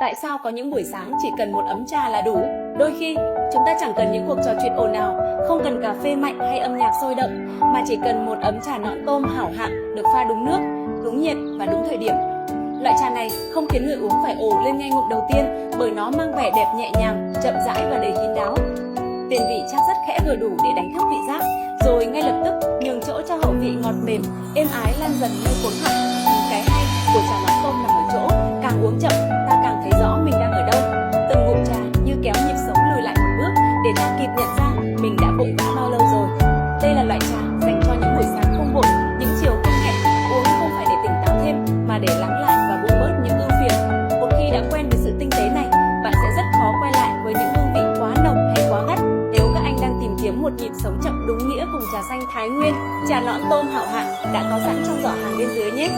Tại sao có những buổi sáng chỉ cần một ấm trà là đủ? Đôi khi, chúng ta chẳng cần những cuộc trò chuyện ồn ào, không cần cà phê mạnh hay âm nhạc sôi động, mà chỉ cần một ấm trà nõn tôm hảo hạng được pha đúng nước, đúng nhiệt và đúng thời điểm. Loại trà này không khiến người uống phải ồ lên ngay ngụm đầu tiên, bởi nó mang vẻ đẹp nhẹ nhàng, chậm rãi và đầy kín đáo. Tiền vị chắc rất khẽ vừa đủ để đánh thức vị giác, rồi ngay lập tức nhường chỗ cho hậu vị ngọt mềm, êm ái lan dần nơi cuống họng. Cái hay của trà nõn tôm nằm ở chỗ, càng uống chậm, ta càng thấy rõ mình đang ở đâu. Từng ngụm trà như kéo nhịp sống lùi lại một bước, để ta kịp nhận ra mình đã vội vã bao lâu rồi. Đây là loại trà dành cho những buổi sáng không vội, những chiều không hẹn, uống không phải để tỉnh táo thêm, mà để lắng lại và vơi bớt những ưu phiền. Một khi đã quen với sự tinh tế này, bạn sẽ rất khó quay lại với những hương vị quá nồng hay quá gắt. Nếu các anh đang tìm kiếm một nhịp sống chậm đúng nghĩa cùng trà xanh Thái Nguyên, trà nõn tôm hảo hạng đã có sẵn trong giỏ hàng bên dưới nhé.